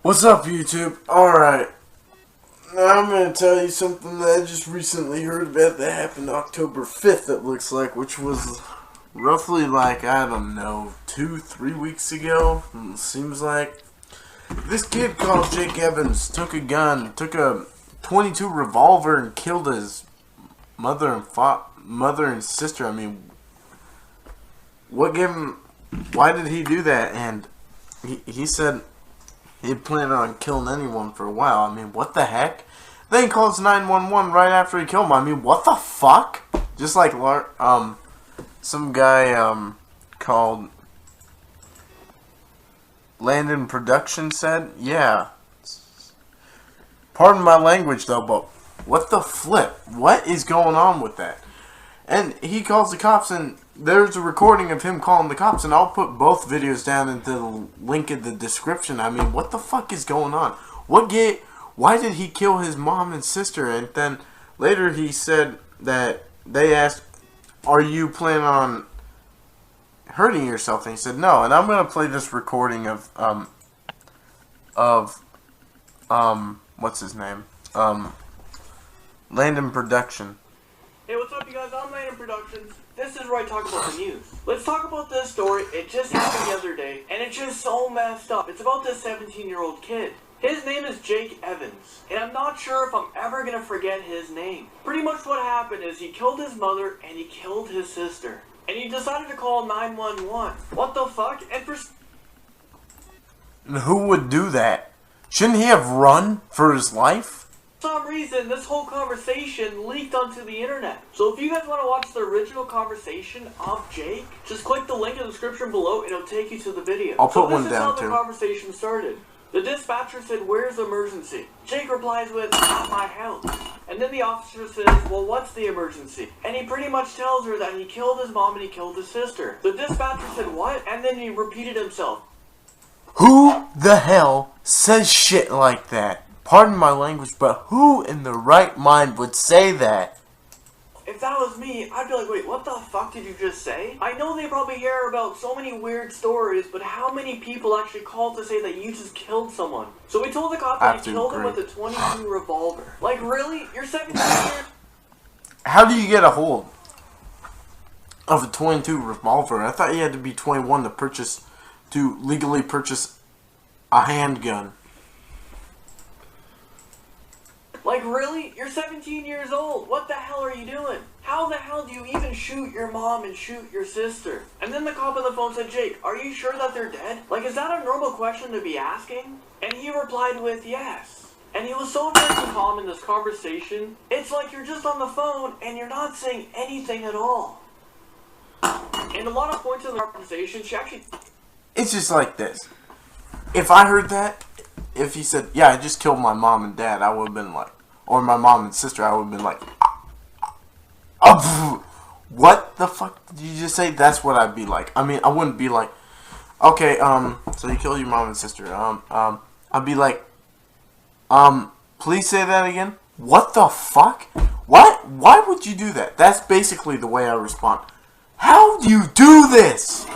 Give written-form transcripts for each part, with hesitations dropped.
What's up, YouTube? Alright, now I'm going to tell you something that I just recently heard about that happened October 5th, it looks like, which was roughly like, I don't know, 2-3 weeks ago, it seems like. This kid called Jake Evans took a gun, took a .22 revolver and killed his mother and sister. I mean, what gave him, why did he do that? And he said he planned on killing anyone for a while. I mean, what the heck? Then he calls 911 right after he killed him. I mean, what the fuck? Just like some guy called Landon Production said, yeah. Pardon my language though, but what the flip? What is going on with that? And he calls the cops, and there's a recording of him calling the cops, and I'll put both videos down into the link in the description. I mean, what the fuck is going on? Why did he kill his mom and sister? And then later he said that they asked, are you planning on hurting yourself? And he said no. And I'm going to play this recording of what's his name? Landon Production. Hey, what's up, you guys? I'm Landon Productions. This is where I talk about the news. Let's talk about this story. It just happened the other day, and it's just so messed up. It's about this 17-year-old kid. His name is Jake Evans, and I'm not sure if I'm ever gonna forget his name. Pretty much what happened is he killed his mother and he killed his sister. And he decided to call 911. What the fuck? And for who would do that? Shouldn't he have run for his life? some reason, this whole conversation leaked onto the internet. So if you guys want to watch the original conversation of Jake, just click the link in the description below and it'll take you to the video. I'll put one down too. So this is how the conversation started. The dispatcher said, "Where's the emergency?" Jake replies with, "At my house." And then the officer says, "Well, what's the emergency?" And he pretty much tells her that he killed his mom and he killed his sister. The dispatcher said, "What?" And then he repeated himself. Who the hell says shit like that? Pardon my language, but who in the right mind would say that? If that was me, I'd be like, wait, what the fuck did you just say? I know they probably hear about so many weird stories, but how many people actually called to say that you just killed someone? So we told the cop that he killed him with a .22 revolver. Like, really? You're 17 years? How do you get a hold of a .22 revolver? I thought you had to be 21 to legally purchase a handgun. Like, really? You're 17 years old. What the hell are you doing? How the hell do you even shoot your mom and shoot your sister? And then the cop on the phone said, "Jake, are you sure that they're dead? Like, is that a normal question to be asking?" And he replied with, "Yes." And he was so very calm in this conversation. It's like you're just on the phone and you're not saying anything at all. And a lot of points in the conversation, she actually... It's just like this. If I heard that, if he said, "Yeah, I just killed my mom and dad," I would have been like, or my mom and sister, I would have been like, oh, what the fuck did you just say? That's what I'd be like. I mean, I wouldn't be like, okay, so you killed your mom and sister. I'd be like, please say that again. What the fuck? What? Why would you do that? That's basically the way I respond. How do you do this?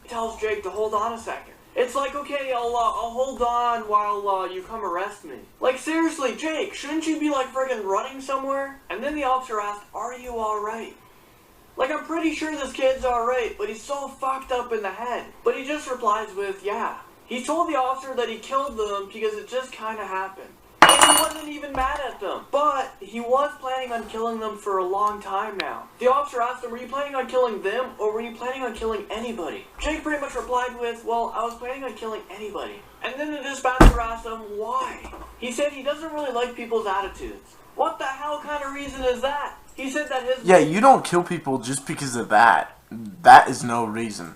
Tells Jake to hold on a second. It's like, okay, I'll hold on while you come arrest me. Like, seriously, Jake, shouldn't you be like friggin' running somewhere? And then the officer asked, "Are you alright?" Like, I'm pretty sure this kid's alright, but he's so fucked up in the head. But he just replies with, "Yeah." He told the officer that he killed them because it just kinda happened. And he wasn't even mad at them. But he was planning on killing them for a long time now. The officer asked him, "Were you planning on killing them, or were you planning on killing anybody?" Jake pretty much replied with, "Well, I was planning on killing anybody." And then the dispatcher asked him why. He said he doesn't really like people's attitudes. What the hell kind of reason is that? He said that his... Yeah, you don't kill people just because of that. That is no reason.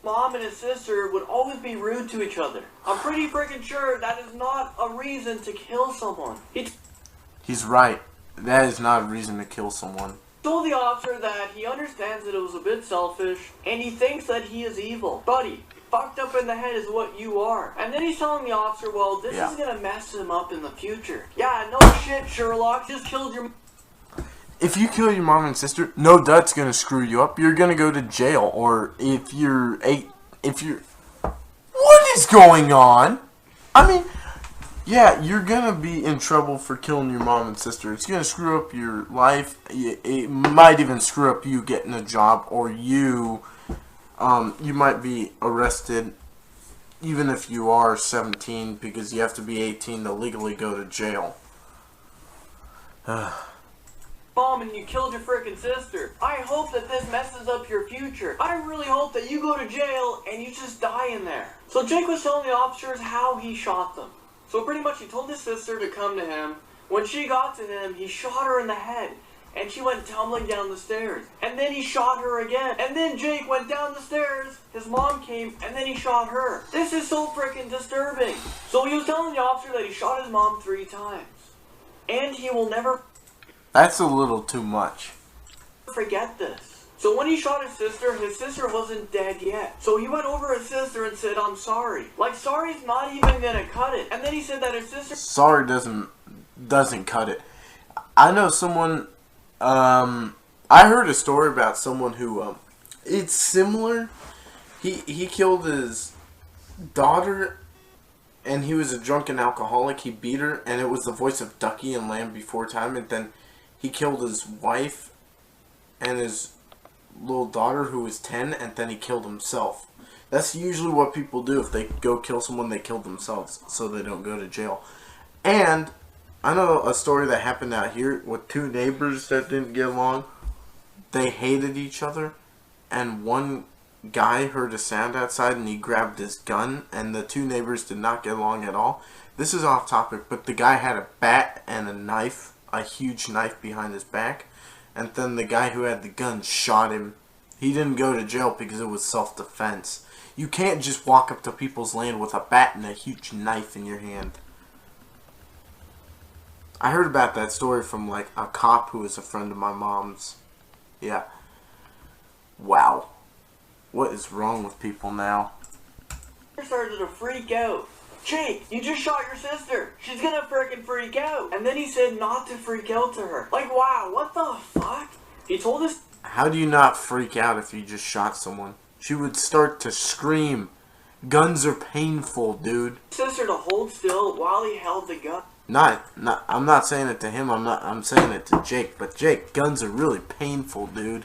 Mom and his sister would always be rude to each other. I'm pretty freaking sure that is not a reason to kill someone. He's right. That is not a reason to kill someone. Told the officer that he understands that it was a bit selfish, and he thinks that he is evil. Buddy, fucked up in the head is what you are. And then he's telling the officer, well, this is gonna mess him up in the future. Yeah, no shit, Sherlock. Just killed your... If you kill your mom and sister, no, that's gonna screw you up. You're gonna go to jail, or if you're... What is going on? I mean, yeah, you're gonna be in trouble for killing your mom and sister. It's gonna screw up your life. It might even screw up you getting a job, or you might be arrested, even if you are 17, because you have to be 18 to legally go to jail. Mom and you killed your freaking sister. I hope that this messes up your future. I really hope that you go to jail and you just die in there. So Jake was telling the officers how he shot them. So pretty much he told his sister to come to him. When she got to him, he shot her in the head. And she went tumbling down the stairs. And then he shot her again. And then Jake went down the stairs. His mom came, and then he shot her. This is so freaking disturbing. So he was telling the officer that he shot his mom 3 times. And he will never... That's a little too much. ...forget this. So when he shot his sister wasn't dead yet. So he went over his sister and said, "I'm sorry." Like, sorry's not even gonna cut it. And then he said that his sister... Sorry doesn't cut it. I know someone... I heard a story about someone who, it's similar. He killed his daughter, and he was a drunken alcoholic. He beat her, and it was the voice of Ducky in Land Before Time. And then he killed his wife and his little daughter, who was 10, and then he killed himself. That's usually what people do. If they go kill someone, they kill themselves, so they don't go to jail. And I know a story that happened out here with 2 neighbors that didn't get along. They hated each other, and one guy heard a sound outside and he grabbed his gun, and the 2 neighbors did not get along at all. This is off topic, but the guy had a bat and a knife, a huge knife behind his back, and then the guy who had the gun shot him. He didn't go to jail because it was self-defense. You can't just walk up to people's land with a bat and a huge knife in your hand. I heard about that story from, like, a cop who was a friend of my mom's. Yeah. Wow. What is wrong with people now? Started to freak out. "Jake, you just shot your sister. She's gonna freaking freak out." And then he said not to freak out to her. Like, wow, what the fuck? He told us... How do you not freak out if you just shot someone? She would start to scream. Guns are painful, dude. ...sister to hold still while he held the gun. I'm not saying it to him, I'm saying it to Jake. But Jake, guns are really painful, dude.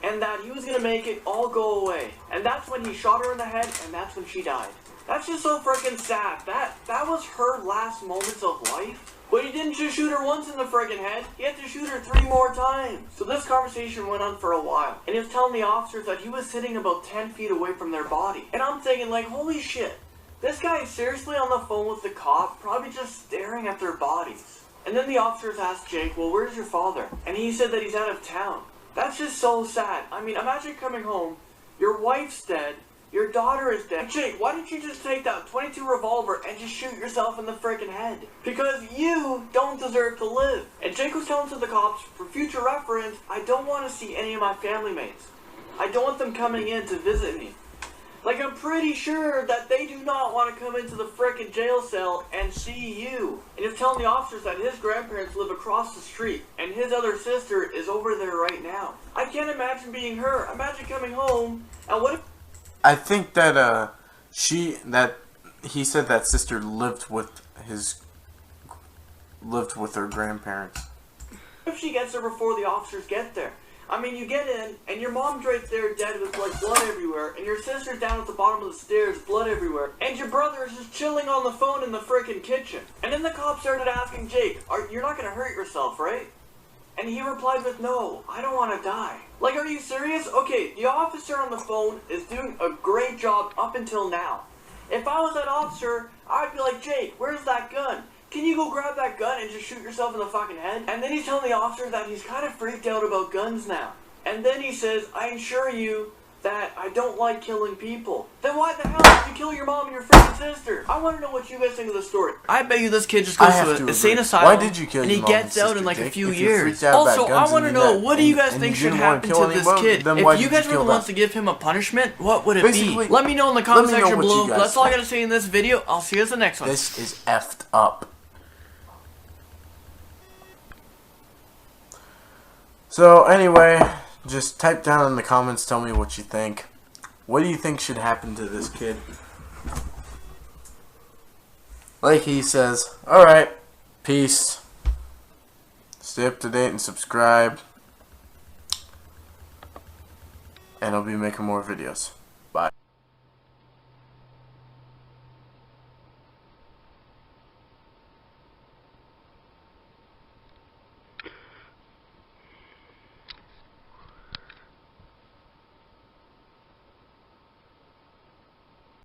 And that he was gonna make it all go away. And that's when he shot her in the head, and that's when she died. That's just so freaking sad. That was her last moments of life. But he didn't just shoot her once in the friggin' head. He had to shoot her 3 more times. So this conversation went on for a while. And he was telling the officers that he was sitting about 10 feet away from their body. And I'm thinking, like, holy shit. This guy is seriously on the phone with the cop, probably just staring at their bodies. And then the officers asked Jake, "Well, where's your father?" And he said that he's out of town. That's just so sad. I mean, imagine coming home, your wife's dead, your daughter is dead. Jake, why didn't you just take that .22 revolver and just shoot yourself in the freaking head? Because you don't deserve to live. And Jake was telling to the cops, for future reference, I don't want to see any of my family mates. I don't want them coming in to visit me. Like, I'm pretty sure that they do not want to come into the frickin' jail cell and see you. And he's telling the officers that his grandparents live across the street, and his other sister is over there right now. I can't imagine being her. Imagine coming home, and what if... I think that, he said that sister lived with her grandparents. What if she gets there before the officers get there? I mean, you get in, and your mom's right there dead with, like, blood everywhere, and your sister's down at the bottom of the stairs, blood everywhere, and your brother is just chilling on the phone in the frickin' kitchen. And then the cop started asking Jake, you're not gonna hurt yourself, right? And he replied with, "No, I don't want to die." Like, are you serious? Okay, the officer on the phone is doing a great job up until now. If I was that officer, I'd be like, "Jake, where's that gun? Can you go grab that gun and just shoot yourself in the fucking head?" And then he's telling the officer that he's kind of freaked out about guns now. And then he says, "I assure you that I don't like killing people." Then why the hell did you kill your mom and your freaking sister? I want to know what you guys think of the story. I bet you this kid just goes to an insane asylum. Why did you kill and your he mom gets and out sister, in like Jake? a few If you're years. freaked out about Also, guns I want to and know, that, what do you guys and think you should didn't wanna happen kill to this anyone, kid? then why If you did you guys were the kill ones them? to give him a punishment, what would it Basically, be? Let me know in the comment let me know section what you below. guys That's all I think. gotta say in this video. I'll see you in the next one. This is effed up. So anyway, just type down in the comments, tell me what you think. What do you think should happen to this kid? Like he says, alright, peace. Stay up to date and subscribe. And I'll be making more videos.